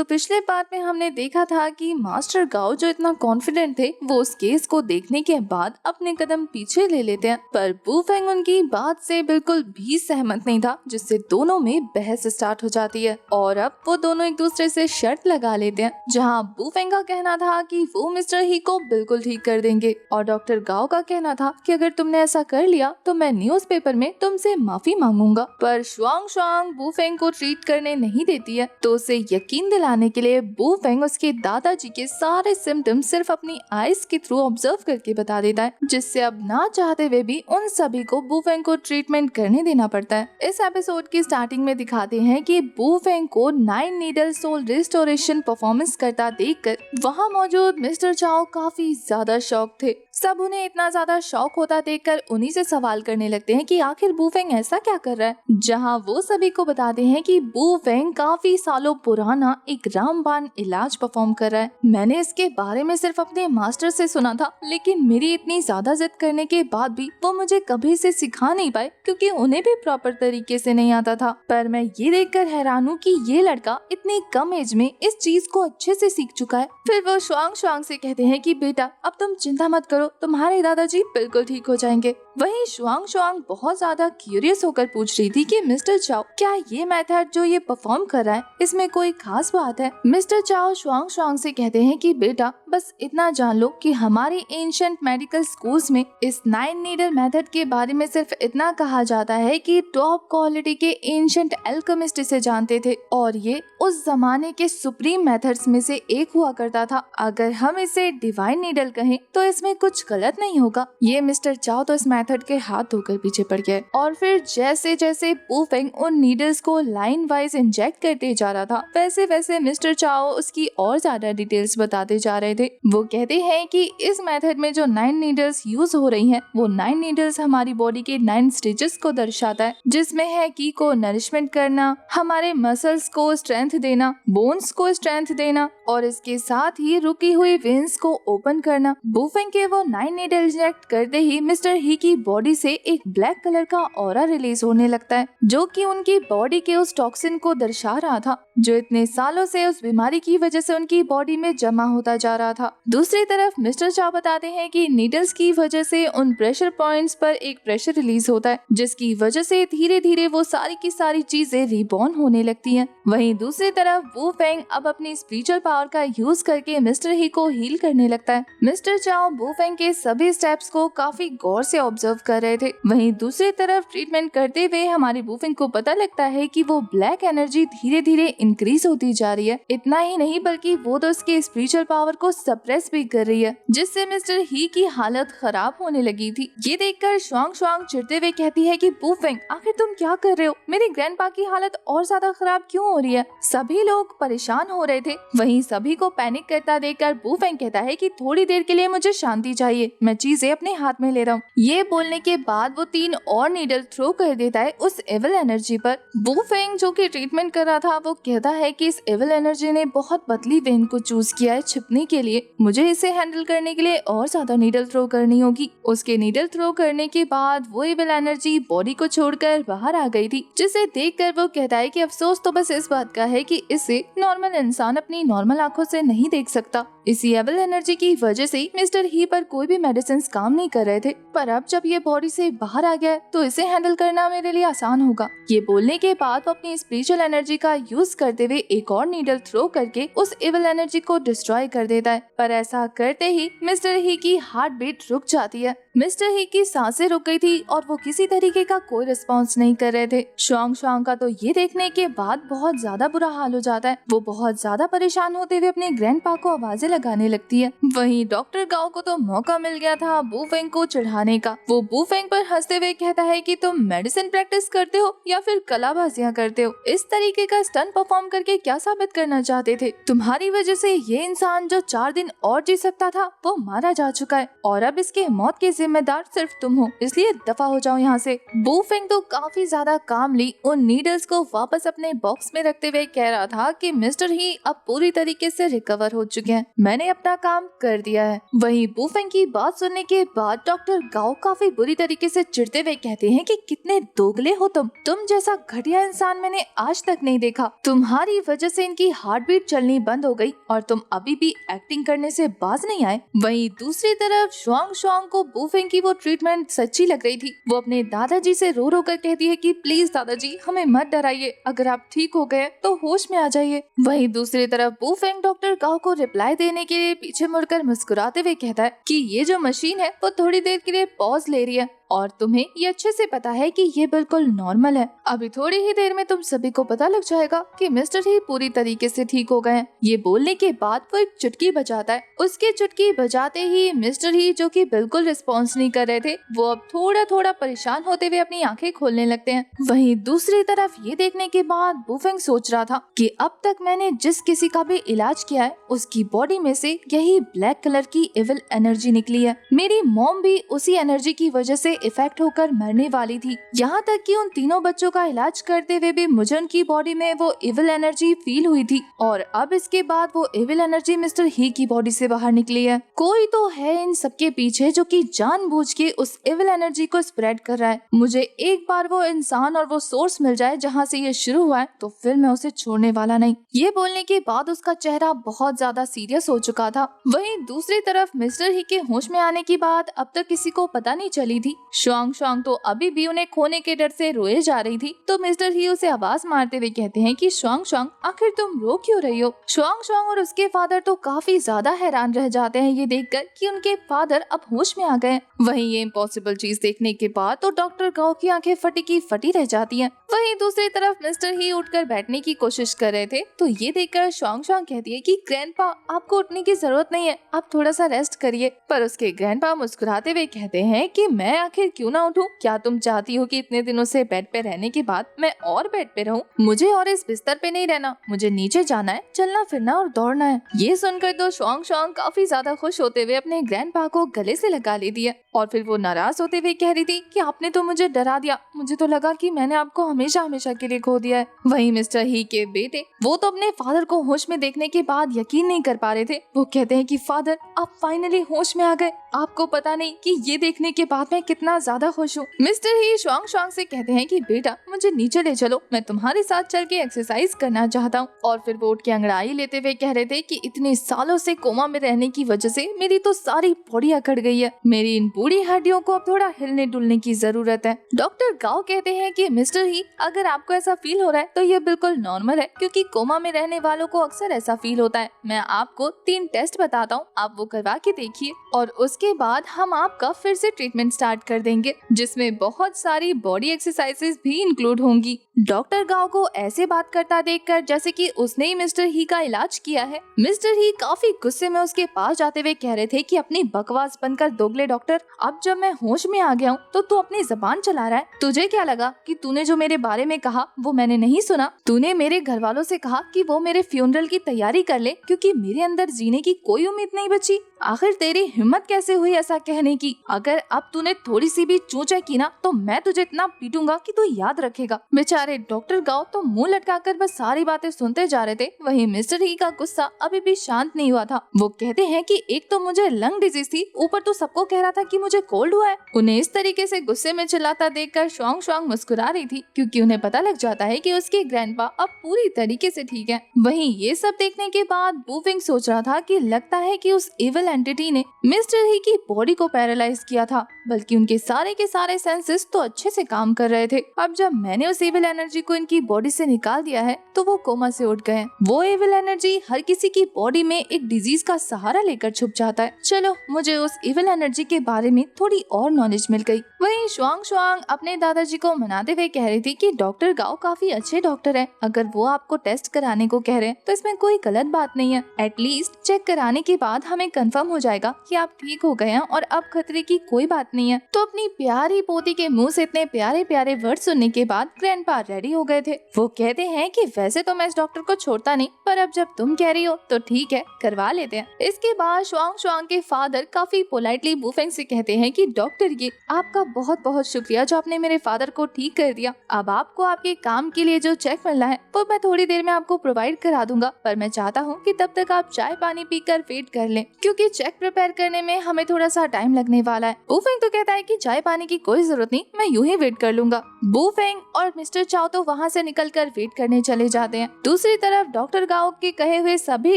तो पिछले पार्ट में हमने देखा था कि मास्टर गाओ जो इतना कॉन्फिडेंट थे वो उस केस को देखने के बाद अपने कदम पीछे ले लेते हैं, पर वूफेंग उनकी बात से बिल्कुल भी सहमत नहीं था, जिससे दोनों में बहस स्टार्ट हो जाती है और अब वो दोनों एक दूसरे से शर्त लगा लेते हैं, जहां वूफेंग का कहना था कि वो मिस्टर ही को बिल्कुल ठीक कर देंगे और डॉक्टर गाओ का कहना था कि अगर तुमने ऐसा कर लिया तो मैं न्यूज़पेपर में तुमसे माफी मांगूंगा। पर शुआंग शुआंग वूफेंग को ट्रीट करने नहीं देती है, तो उसे यकीन दिलाने के लिए वूफेंग उसके दादाजी के सारे सिम्टम्स सिर्फ अपनी आईज के थ्रू ऑब्जर्व करके बता देता है, जिससे अब ना चाहते हुए भी उन सभी को वूफेंग को ट्रीटमेंट करने देना पड़ता है। इस एपिसोड की स्टार्टिंग में दिखाते हैं कि वूफेंग को 9 नीडल सोल रिस्टोरेशन परफॉर्मेंस करता देखकर वहाँ मौजूद मिस्टर चाओ काफी ज्यादा शॉक थे। सब उन्हें इतना ज्यादा शॉक होता देखकर उन्हीं से सवाल करने लगते हैं कि आखिर वूफेंग ऐसा क्या कर रहा है, जहां वो सभी को बताते हैं कि वूफेंग काफी सालों पुराना एक रामबाण इलाज परफॉर्म कर रहा है। मैंने इसके बारे में सिर्फ अपने मास्टर से सुना था, लेकिन मेरी इतनी ज्यादा जिद करने के बाद भी वो मुझे कभी से सिखा नहीं पाए क्योंकि उन्हें भी प्रॉपर तरीके से नहीं आता था। पर मैं ये देखकर हैरान हूँ कि ये लड़का इतनी कम एज में इस चीज को अच्छे से सीख चुका है। फिर वो शुआंग शुआंग से कहते हैं कि बेटा अब तुम चिंता मत करो, तुम्हारे दादाजी बिल्कुल ठीक हो जाएंगे। वहीं शुआंग शुआंग बहुत ज्यादा क्यूरियस होकर पूछ रही थी कि मिस्टर चाओ क्या ये मेथड जो ये परफॉर्म कर रहा है इसमें कोई खास बात है। मिस्टर चाओ शुआंग शुआंग से कहते हैं कि बेटा बस इतना जान लो कि हमारे एंशिएंट मेडिकल स्कूल्स में इस 9 नीडल मेथड के बारे में सिर्फ इतना कहा जाता है कि टॉप क्वालिटी के एंशिएंट एल्केमिस्ट इसे जानते थे और ये उस जमाने के सुप्रीम मेथड्स में से एक हुआ करता था। अगर हम इसे डिवाइन नीडल कहें तो इसमें कुछ गलत नहीं होगा। ये मिस्टर चाओ तो इस मेथड के हाथ धोकर पीछे पड़ गए और फिर जैसे जैसे वूफेंग उन नीडल्स को लाइन वाइज इंजेक्ट करते जा रहा था वैसे वैसे मिस्टर चाओ उसकी और ज्यादा डिटेल्स बताते जा रहे थे। वो कहते हैं कि इस मेथड में जो 9 नीडल्स यूज हो रही हैं वो 9 नीडल्स हमारी बॉडी के 9 स्टेजेस को दर्शाता है, जिसमें है की को नरिशमेंट करना, हमारे मसल्स को स्ट्रेंथ देना, बोन्स को स्ट्रेंथ देना और इसके साथ ही रुकी हुई वेन्स को ओपन करना। वूफेंग के वो 9 नीडल इंजेक्ट करते ही मिस्टर ही की बॉडी से एक ब्लैक कलर का ऑरा रिलीज होने लगता है, जो कि उनकी बॉडी के उस टॉक्सिन को दर्शा रहा था जो इतने सालों से उस बीमारी की वजह से उनकी बॉडी में जमा होता जा रहा था। दूसरी तरफ मिस्टर चाओ बताते हैं कि नीडल्स की वजह से उन प्रेशर पॉइंट्स पर एक प्रेशर रिलीज होता है, जिसकी वजह से धीरे धीरे वो सारी की सारी चीजें रिबॉर्न होने लगती हैं। वहीं दूसरी तरफ वूफेंग अब अपनी स्पिरिचुअल पावर का यूज करके मिस्टर ही को हील करने लगता है। मिस्टर चाओ वूफेंग के सभी स्टेप्स को काफी गौर से ऑब्जर्व कर रहे थे। वहीं दूसरी तरफ ट्रीटमेंट करते हुए हमारे वूफेंग को पता लगता है कि वो ब्लैक एनर्जी धीरे धीरे इंक्रीज होती जा रही है। इतना ही नहीं बल्कि वो तो उसके स्पिरिचुअल पावर को सप्रेस भी कर रही है, जिससे मिस्टर ही की हालत खराब होने लगी थी। ये देखकर शुआंग शुआंग चिढ़ते हुए कहती है कि वूफेंग आखिर तुम क्या कर रहे हो, मेरे ग्रैंडपा की हालत और ज्यादा खराब क्यों हो रही है। सभी लोग परेशान हो रहे थे। वहीं सभी को पैनिक करता देखकर वूफेंग कहता है कि थोड़ी देर के लिए मुझे शांति चाहिए, मैं चीजें अपने हाथ में ले रहा हूँ। ये बोलने के बाद वो 3 और नीडल थ्रो कर देता है उस एविल एनर्जी पर। वूफेंग जो कि ट्रीटमेंट कर रहा था वो कहता है कि इस एविल एनर्जी ने बहुत पतली वेन को चूज किया है छिपने के लिए, मुझे इसे हैंडल करने के लिए और ज्यादा नीडल थ्रो करनी होगी। उसके नीडल थ्रो करने के बाद वो एविल एनर्जी बॉडी को छोड़कर बाहर आ गई थी, जिसे देखकर वो कहता है कि अफसोस तो बस इस बात का है कि इसे नॉर्मल इंसान अपनी नॉर्मल आंखों से नहीं देख सकता। इसी एविल एनर्जी की वजह से मिस्टर ही पर कोई भी मेडिसिन काम नहीं कर रहे थे, पर अब जब ये बॉडी से बाहर आ गया तो इसे हैंडल करना मेरे लिए आसान होगा। ये बोलने के बाद वो अपनी स्पिरिचुअल एनर्जी का यूज करते हुए एक और नीडल थ्रो करके उस एविल एनर्जी को डिस्ट्रॉय कर देता है, पर ऐसा करते ही मिस्टर ही की हार्ट बीट रुक जाती है। मिस्टर ही की सांसें रुक गई थी और वो किसी तरीके का कोई रिस्पॉन्स नहीं कर रहे थे। शुआंग शुआंग का तो ये देखने के बाद बहुत ज्यादा बुरा हाल हो जाता है। वो बहुत ज्यादा परेशान होते हुए अपने ग्रैंडपा को आवाजें लगाने लगती है। वहीं डॉक्टर गाओ को तो मौका मिल गया था वूफेंग को चढ़ाने का। वो वूफेंग पर हंसते हुए कहता है कि तुम मेडिसिन प्रैक्टिस करते हो या फिर कलाबाजियां करते हो, इस तरीके का स्टंट परफॉर्म करके क्या साबित करना चाहते थे। तुम्हारी वजह से ये इंसान जो 4 दिन और जी सकता था वो मारा जा चुका है और अब इसके मौत के जिम्मेदार सिर्फ तुम हो, इसलिए दफा हो जाओ यहाँ से। वूफेंग तो काफी ज्यादा कामली उन नीडल्स को वापस अपने बॉक्स में रखते हुए कह रहा था कि मिस्टर ही अब पूरी तरीके से रिकवर हो चुके हैं, मैंने अपना काम कर दिया है। वहीं वूफेंग की बात सुनने के बाद डॉक्टर गाओ का काफी बुरी तरीके से चिढ़ते हुए कहते हैं कि कितने दोगले हो तुम जैसा घटिया इंसान मैंने आज तक नहीं देखा। तुम्हारी वजह से इनकी हार्ट बीट चलनी बंद हो गई और तुम अभी भी एक्टिंग करने से बाज नहीं आए। वहीं दूसरी तरफ शुआंग शुआंग को बूफेंग की वो ट्रीटमेंट सच्ची लग रही थी। वो अपने दादाजी से रो रो कर कहती है कि प्लीज दादाजी हमें मत डराइए, अगर आप ठीक हो गए तो होश में आ जाइए। वहीं दूसरी तरफ बूफेंग डॉक्टर गाओ को रिप्लाई देने के लिए पीछे मुड़कर मुस्कुराते हुए कहता है कि ये जो मशीन है वो थोड़ी देर के लिए पॉज ले रही है और तुम्हें ये अच्छे से पता है कि ये बिल्कुल नॉर्मल है। अभी थोड़ी ही देर में तुम सभी को पता लग जाएगा कि मिस्टर ही पूरी तरीके से ठीक हो गए हैं। ये बोलने के बाद वो एक चुटकी बजाता है। उसकी चुटकी बजाते ही मिस्टर ही, जो कि बिल्कुल रिस्पॉन्स नहीं कर रहे थे, वो अब थोड़ा थोड़ा परेशान होते हुए अपनी आंखें खोलने लगते हैं। वहीं दूसरी तरफ ये देखने के बाद बूफेंग सोच रहा था कि अब तक मैंने जिस किसी का भी इलाज किया है उसकी बॉडी में से यही ब्लैक कलर की इविल एनर्जी निकली है। मेरी मॉम भी उसी एनर्जी की वजह से इफेक्ट होकर मरने वाली थी। यहाँ तक कि उन तीनों बच्चों का इलाज करते हुए भी मुझे उनकी बॉडी में वो इविल एनर्जी फील हुई थी और अब इसके बाद वो इविल एनर्जी मिस्टर ही की बॉडी से बाहर निकली है। कोई तो है इन सबके पीछे जो कि जानबूझ के उस इविल एनर्जी को स्प्रेड कर रहा है। मुझे एक बार वो इंसान और वो सोर्स मिल जाए जहाँ से ये शुरू हुआ है तो फिर मैं उसे छोड़ने वाला नहीं। ये बोलने के बाद उसका चेहरा बहुत ज्यादा सीरियस हो चुका था। वहीं दूसरी तरफ मिस्टर ही के होश में आने की बात अब तक किसी को पता नहीं चली थी। शुआंग शुआंग तो अभी भी उन्हें खोने के डर से रोए जा रही थी, तो मिस्टर ही उसे आवाज मारते हुए कहते हैं कि शुआंग शुआंग आखिर तुम रो क्यों रही हो। शुआंग शुआंग और उसके फादर तो काफी ज्यादा हैरान रह जाते हैं ये देखकर कि उनके फादर अब होश में आ गए। वहीं ये इम्पॉसिबल चीज देखने के बाद तो डॉक्टर गाओ की आंखें फटी की फटी रह जाती हैं। वहीं दूसरी तरफ मिस्टर ही उठकर बैठने की कोशिश कर रहे थे, तो ये देखकर शुआंग शुआंग कहती है कि ग्रैंडपा आपको उठने की जरूरत नहीं है, आप थोड़ा सा रेस्ट करिए। पर उसके ग्रैंडपा मुस्कुराते हुए कहते हैं कि मैं आखिर क्यों ना उठूं? क्या तुम चाहती हो कि इतने दिनों से बेड पे रहने के बाद मैं और बेड पे रहूं? मुझे और इस बिस्तर पे नहीं रहना, मुझे नीचे जाना है, चलना फिरना और दौड़ना है। ये सुनकर तो शुआंग शुआंग काफी ज्यादा खुश होते हुए अपने ग्रैंडपा को गले से लगा लेती है और फिर वो नाराज होते हुए कह रही थी कि आपने तो मुझे डरा दिया, मुझे तो लगा कि मैंने आपको हमेशा हमेशा के लिए खो दिया है। वहीं मिस्टर ही के बेटे वो तो अपने फादर को होश में देखने के बाद यकीन नहीं कर पा रहे थे। वो कहते हैं कि फादर आप फाइनली होश में आ गए, आपको पता नहीं कि ये देखने के बाद मैं कितना ज्यादा खुश हूँ। मिस्टर ही शुआंग शुआंग से कहते हैं कि बेटा मुझे नीचे ले चलो, मैं तुम्हारे साथ चल के एक्सरसाइज करना चाहता हूँ। और फिर वो उठ के अंगड़ाई लेते हुए कह रहे थे कि इतने सालों से कोमा में रहने की वजह से मेरी तो सारी बॉडी अकड़ गई है, मेरी इन बूढ़ी हड्डियों को अब थोड़ा हिलने डुलने की जरूरत है। डॉक्टर गाओ कहते हैं कि मिस्टर ही अगर आपको ऐसा फील हो रहा है तो ये बिल्कुल नॉर्मल है, क्योंकि कोमा में रहने वालों को अक्सर ऐसा फील होता है। मैं आपको 3 टेस्ट बताता हूँ, आप वो करवा के देखिए और उसके बाद हम आपका फिर से ट्रीटमेंट स्टार्ट कर देंगे, जिसमें बहुत सारी बॉडी एक्सरसाइजेस भी इंक्लूड होंगी। डॉक्टर गाओ को ऐसे बात करता देखकर जैसे कि उसने ही मिस्टर ही का इलाज किया है। मिस्टर ही काफी गुस्से में उसके पास जाते हुए कह रहे थे कि अपनी बकवास बनकर दोगले डॉक्टर, अब जब मैं होश में आ गया हूँ तो तू अपनी जबान चला रहा है। तुझे क्या लगा कि तूने जो मेरे बारे में कहा वो मैंने नहीं सुना? तूने मेरे घर वालों से कहा कि वो मेरे फ्यूनरल की तैयारी कर ले क्योंकि मेरे अंदर जीने की कोई उम्मीद नहीं बची। आखिर तेरी हिम्मत कैसे हुई ऐसा कहने की? अगर अब तूने थोड़ी सी भी चूचा की ना तो मैं तुझे इतना पीटूंगा कि तू याद रखेगा। बेचारे डॉक्टर गाओ तो मुंह लटकाकर बस सारी बातें सुनते जा रहे थे। वहीं मिस्टर ही का गुस्सा अभी भी शांत नहीं हुआ था। वो कहते हैं कि एक तो मुझे लंग डिजीज थी, ऊपर तो सबको कह रहा था कि मुझे कोल्ड हुआ है। उन्हें इस तरीके से गुस्से में चिल्लाता देखकर शुआंग शुआंग मुस्कुरा रही थी, क्योंकि उन्हें पता लग जाता है कि उसके ग्रैंडपा अब पूरी तरीके से ठीक है। वहीं ये सब देखने के बाद बूफिंग सोच रहा था कि लगता है कि उस इविल एंटिटी ने मिस्टर ही की बॉडी को पैरालाइज किया था, बल्कि उनके सारे के सारे सेंसेस तो अच्छे से काम कर रहे थे। अब जब मैंने उस इविल एनर्जी को इनकी बॉडी से निकाल दिया है तो वो कोमा से उठ गए। वो इविल एनर्जी हर किसी की बॉडी में एक डिजीज का सहारा लेकर छुप जाता है। चलो मुझे उस इविल एनर्जी के बारे में थोड़ी और नॉलेज मिल गई। वहीं शुआंग शुआंग अपने दादाजी को मनाते हुए कह रही थी कि डॉक्टर गाओ काफी अच्छे डॉक्टर है, अगर वो आपको टेस्ट कराने को कह रहे हैं तो इसमें कोई गलत बात नहीं है। एटलीस्ट चेक कराने के बाद हमें कंफर्म हो जाएगा कि आप ठीक हो गए हैं और अब खतरे की कोई बात नहीं है। तो अपनी प्यारी पोती के मुंह से इतने प्यारे प्यारे वर्ड सुनने के बाद ग्रैंडपा रेडी हो गए थे। वो कहते हैं कि वैसे तो मैं इस डॉक्टर को छोड़ता नहीं, पर अब जब तुम कह रही हो तो ठीक है, करवा लेते हैं। इसके बाद शुआंग शुआंग के फादर काफी पोलाइटली बूफेंग से कहते हैं कि डॉक्टर ये आपका बहुत बहुत शुक्रिया जो आपने मेरे फादर को ठीक कर दिया। अब आपको आपके काम के लिए जो चेक मिलना है वो मैं थोड़ी देर में आपको प्रोवाइड करा दूंगा, पर मैं चाहता हूँ कि तब तक आप चाय पानी पीकर वेट कर लें, क्योंकि चेक प्रिपेयर करने में हमें थोड़ा सा टाइम लगने वाला है। बूफेंग तो कहता है कि चाय पानी की कोई जरूरत नहीं, मैं यूं ही वेट कर लूंगा। बू फेंग और मिस्टर चाओ तो वहाँ से निकलकर वेट करने चले जाते हैं। दूसरी तरफ डॉक्टर गाओ के कहे हुए सभी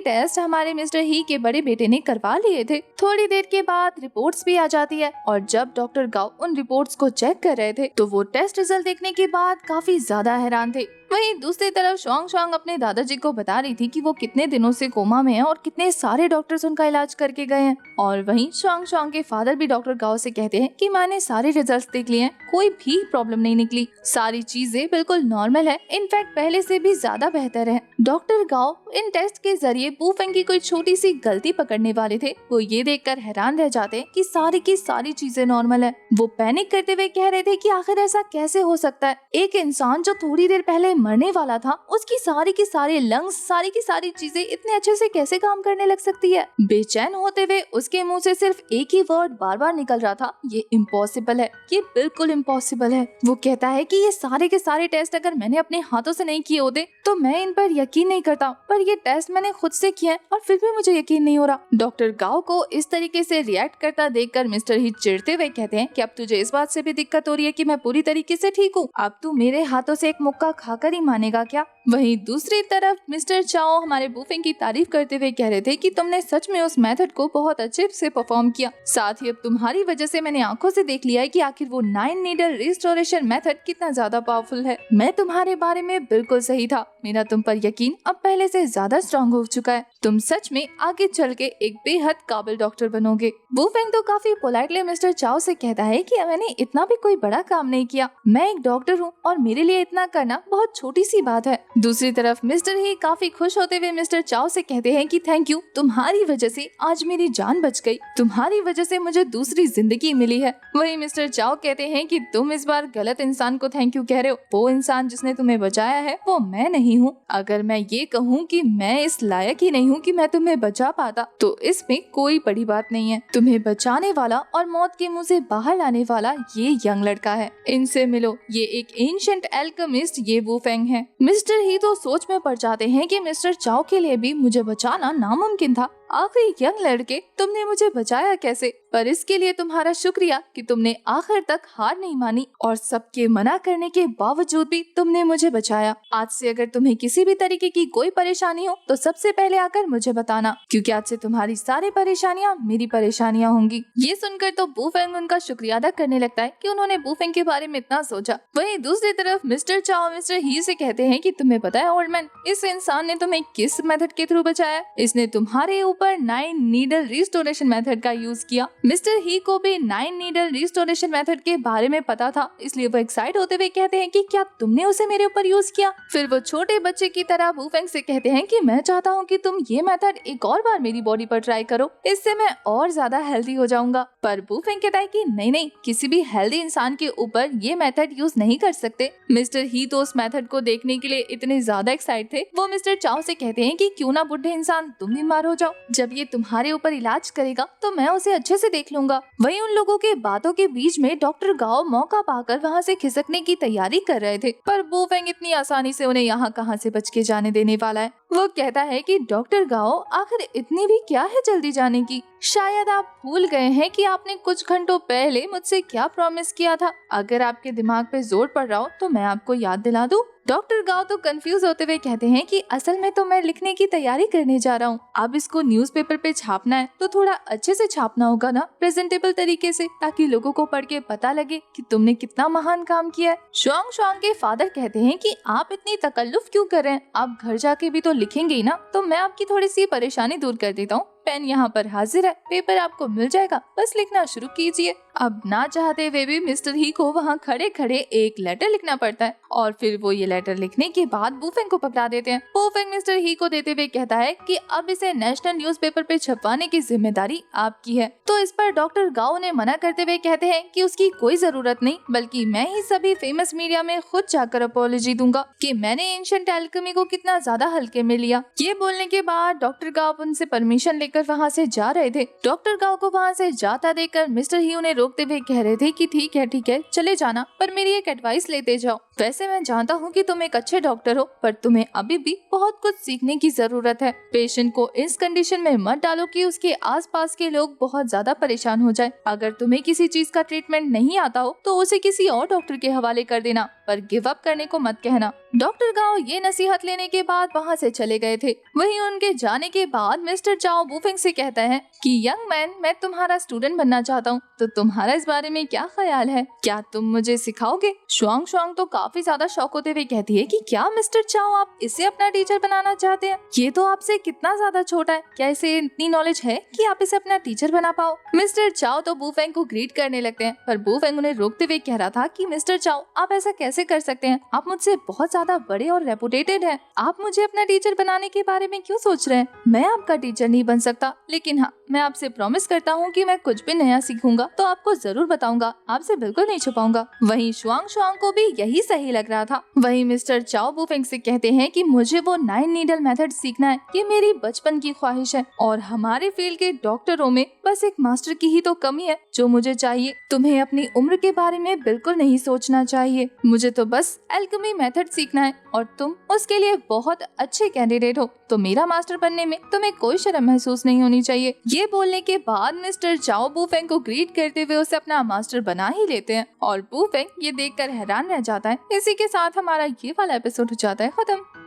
टेस्ट हमारे मिस्टर ही के बड़े बेटे ने करवा लिए थे। थोड़ी देर के बाद रिपोर्ट्स भी आ जाती है और जब डॉक्टर गाओ उन रिपोर्ट्स को चेक कर रहे थे तो वो टेस्ट रिजल्ट देखने के बाद काफी ज्यादा हैरान थे। वहीं दूसरी तरफ शुआंग शुआंग अपने दादाजी को बता रही थी कि वो कितने दिनों से कोमा में है और कितने सारे डॉक्टर्स उनका इलाज करके गए हैं। और वहीं शुआंग शुआंग के फादर भी डॉक्टर गाओ से कहते हैं कि मैंने सारे रिजल्ट्स देख लिए हैं, कोई भी प्रॉब्लम नहीं निकली, सारी चीजें बिल्कुल नॉर्मल है, इनफैक्ट पहले से भी ज्यादा बेहतर है। डॉक्टर गाओ इन टेस्ट के जरिए बू फेंग की कोई छोटी सी गलती पकड़ने वाले थे। वो ये देखकर हैरान रह जाते हैं कि सारी की सारी चीजें नॉर्मल है। वो पैनिक करते हुए कह रहे थे कि आखिर ऐसा कैसे हो सकता है, एक इंसान जो थोड़ी देर पहले मरने वाला था उसकी सारी की सारी लंग्स, सारी की सारी चीजें इतने अच्छे से कैसे काम करने लग सकती है। बेचैन होते हुए उसके मुंह से सिर्फ एक ही वर्ड बार बार निकल रहा था, ये इम्पॉसिबल है, ये बिल्कुल इम्पॉसिबल है। वो कहता है कि ये सारे के सारे टेस्ट अगर मैंने अपने हाथों से नहीं किए होते तो मैं इन पर यकीन नहीं करता, पर ये टेस्ट मैंने खुद से किया है और फिर भी मुझे यकीन नहीं हो रहा। डॉक्टर गाओ को इस तरीके से रिएक्ट करता देखकर मिस्टर ही चिढ़ते हुए कहते हैं कि अब तुझे इस बात से भी दिक्कत हो रही है कि मैं पूरी तरीके से ठीक हूँ, अब तू मेरे हाथों से एक मुक्का खाकर ही मानेगा क्या। वहीं दूसरी तरफ मिस्टर चाओ हमारे बू फेंग की तारीफ करते हुए कह रहे थे कि तुमने सच में उस मेथड को बहुत अच्छे से परफॉर्म किया, साथ ही अब तुम्हारी वजह से मैंने आंखों से देख लिया है कि आखिर वो 9 नीडल रिस्टोरेशन मेथड कितना ज्यादा पावरफुल है। मैं तुम्हारे बारे में बिल्कुल सही था, मेरा तुम पर यकीन अब पहले से ज्यादा स्ट्रॉन्ग हो चुका है, तुम सच में आगे चल के एक बेहद काबिल डॉक्टर बनोगे। बू फेंग तो काफी पोलाइटली मिस्टर चाओ से कहता है कि मैंने इतना भी कोई बड़ा काम नहीं किया, मैं एक डॉक्टर हूँ और मेरे लिए इतना करना बहुत छोटी सी बात है। दूसरी तरफ मिस्टर ही काफी खुश होते हुए मिस्टर चाओ से कहते हैं कि थैंक यू, तुम्हारी वजह से आज मेरी जान बच गई, तुम्हारी वजह से मुझे दूसरी जिंदगी मिली है। वहीं मिस्टर चाओ कहते हैं कि तुम इस बार गलत इंसान को थैंक यू कह रहे हो, वो इंसान जिसने तुम्हें बचाया है वो मैं नहीं हूँ। अगर मैं ये कहूँ कि मैं इस लायक ही नहीं हूँ कि मैं तुम्हें बचा पाता तो इसमें कोई बड़ी बात नहीं है, तुम्हें बचाने वाला और मौत के मुंह से बाहर लाने वाला ये यंग लड़का है, इनसे मिलो, ये एक एंशिएंट एल्केमिस्ट ये वू फेंग है। मिस्टर ही तो सोच में पड़ जाते हैं कि मिस्टर चाओ के लिए भी मुझे बचाना नामुमकिन था, आखिर यंग लड़के तुमने मुझे बचाया कैसे, पर इसके लिए तुम्हारा शुक्रिया कि तुमने आखिर तक हार नहीं मानी और सबके मना करने के बावजूद भी तुमने मुझे बचाया। आज से अगर तुम्हें किसी भी तरीके की कोई परेशानी हो तो सबसे पहले आकर मुझे बताना, क्योंकि आज से तुम्हारी सारी परेशानियां मेरी परेशानियां होंगी। ये सुनकर तो बू फेंग उनका शुक्रिया अदा करने लगता है कि उन्होंने बू फेंग के बारे में इतना सोचा। वहीं दूसरी तरफ मिस्टर चाओ मिस्टर ही से कहते हैं कि तुम्हें पता है ओल्ड मैन, इस इंसान ने तुम्हें किस मेथड के थ्रू बचाया, इसने तुम्हारे ऊपर 9 नीडल रिस्टोरेशन मेथड का यूज किया। मिस्टर ही को भी 9 नीडल रिस्टोरेशन मेथड के बारे में पता था, इसलिए वो एक्साइट होते हुए कहते हैं कि क्या तुमने उसे मेरे ऊपर यूज किया। फिर वो छोटे बच्चे की तरह बू फेंग से कहते हैं कि मैं चाहता हूँ कि तुम ये मेथड एक और बार मेरी बॉडी पर ट्राई करो, इससे मैं और ज्यादा हेल्दी हो जाऊंगा। पर बू फेंग कहता है कि नहीं नहीं, किसी भी हेल्दी इंसान के ऊपर ये मेथड यूज नहीं कर सकते। मिस्टर ही तो उस मेथड को देखने के लिए इतने ज्यादा एक्साइट थे, वो मिस्टर चाओ से कहते हैं कि क्यों ना बुढ़े इंसान तुम बीमार हो जाओ, जब ये तुम्हारे ऊपर इलाज करेगा तो मैं उसे अच्छे से देख लूंगा। वहीं उन लोगों के बातों के बीच में डॉक्टर गाओ मौका पाकर वहाँ से खिसकने की तैयारी कर रहे थे, पर बू फेंग इतनी आसानी से उन्हें यहाँ कहाँ से बच के जाने देने वाला है। वो कहता है कि डॉक्टर गाओ आखिर इतनी भी क्या है जल्दी जाने की, शायद आप भूल गए हैं कि आपने कुछ घंटों पहले मुझसे क्या प्रॉमिस किया था। अगर आपके दिमाग पे जोर पड़ रहा हो तो मैं आपको याद दिला दूं। डॉक्टर गाओ तो कंफ्यूज होते हुए कहते हैं कि असल में तो मैं लिखने की तैयारी करने जा रहा हूँ, अब इसको न्यूज़पेपर पे छापना है तो थोड़ा अच्छे से छापना होगा ना, प्रेजेंटेबल तरीके से, ताकि लोगों को पढ़ के पता लगे कि तुमने कितना महान काम किया है। शुआंग शुआंग के फादर कहते हैं कि आप इतनी तकल्लुफ क्यों कर रहे हैं, आप घर जाके भी तो लिखेंगे ही ना, तो मैं आपकी थोड़ी सी परेशानी दूर कर देता हूँ। पेन यहाँ पर हाजिर है, पेपर आपको मिल जाएगा, बस लिखना शुरू कीजिए। अब ना चाहते हुए भी मिस्टर ही को वहाँ खड़े खड़े एक लेटर लिखना पड़ता है और फिर वो ये लेटर लिखने के बाद बू फेंग को पकड़ा देते हैं। बू फेंग मिस्टर ही को देते हुए कहता है कि अब इसे नेशनल न्यूज़पेपर पे छपवाने की जिम्मेदारी आपकी है। तो इस पर डॉक्टर गाओ ने मना करते हुए कहते हैं कि उसकी कोई जरूरत नहीं, बल्कि मैं ही सभी फेमस मीडिया में खुद जाकर अपॉलॉजी दूंगा कि मैंने एंशिएंट एल्केमी को कितना ज्यादा हल्के में लिया। ये बोलने के बाद डॉक्टर गाओ उनसे परमिशन लेकर वहाँ से जा रहे थे। डॉक्टर गाओ को वहाँ से जाता देखकर मिस्टर ही उन्हें रोकते हुए कह रहे थे कि ठीक है चले जाना, पर मेरी एक एडवाइस लेते जाओ। वैसे मैं जानता हूँ कि तुम एक अच्छे डॉक्टर हो, पर तुम्हें अभी भी बहुत कुछ सीखने की जरूरत है। पेशेंट को इस कंडीशन में मत डालो कि उसके आसपास के लोग बहुत ज्यादा परेशान हो जाए। अगर तुम्हें किसी चीज का ट्रीटमेंट नहीं आता हो तो उसे किसी और डॉक्टर के हवाले कर देना, पर गिव अप करने को मत कहना। डॉक्टर गाओ ये नसीहत लेने के बाद वहाँ से चले गए थे। वहीं उनके जाने के बाद मिस्टर चाओ वूफेंग से कहता है कि यंग मैन, मैं तुम्हारा स्टूडेंट बनना चाहता हूँ, तो तुम्हारा इस बारे में क्या ख्याल है? क्या तुम मुझे सिखाओगे? शुआंग शुआंग तो काफी ज्यादा शौक होते हुए कहती है कि क्या मिस्टर चाओ आप इसे अपना टीचर बनाना चाहते हैं? ये तो आपसे कितना ज्यादा छोटा है, क्या इसे इतनी नॉलेज है कि आप इसे अपना टीचर बना पाओ? मिस्टर चाओ तो वूफेंग को ग्रीट करने लगते हैं, पर वूफेंग उन्हें रोकते हुए कह रहा था कि मिस्टर चाओ आप ऐसा कैसे कर सकते हैं? आप मुझसे बहुत ज्यादा बड़े और रेपुटेटेड हैं। आप मुझे अपना टीचर बनाने के बारे में क्यों सोच रहे हैं? मैं आपका टीचर नहीं बन सकता, लेकिन हाँ, मैं आपसे प्रॉमिस करता हूँ कि मैं कुछ भी नया सीखूंगा तो आपको जरूर बताऊंगा, आपसे बिल्कुल नहीं छुपाऊंगा। वहीं शुआंग शुआंग को भी यही सही लग रहा था। वहीं मिस्टर चाओ वूफेंग से कहते हैं कि मुझे वो 9 नीडल मेथड सीखना है, ये मेरी बचपन की ख्वाहिश है और हमारे फील्ड के डॉक्टरों में बस एक मास्टर की ही तो कमी है जो मुझे चाहिए। तुम्हें अपनी उम्र के बारे में बिल्कुल नहीं सोचना चाहिए, मुझे तो बस एल्केमी मेथड सीखना है और तुम उसके लिए बहुत अच्छे कैंडिडेट हो, तो मेरा मास्टर बनने में तुम्हें कोई शर्म महसूस नहीं होनी चाहिए। ये बोलने के बाद मिस्टर चाओ वूफेंग को ग्रीट करते हुए उसे अपना मास्टर बना ही लेते हैं और वूफेंग ये देखकर हैरान रह जाता है। इसी के साथ हमारा ये वाला एपिसोड हो जाता है खत्म।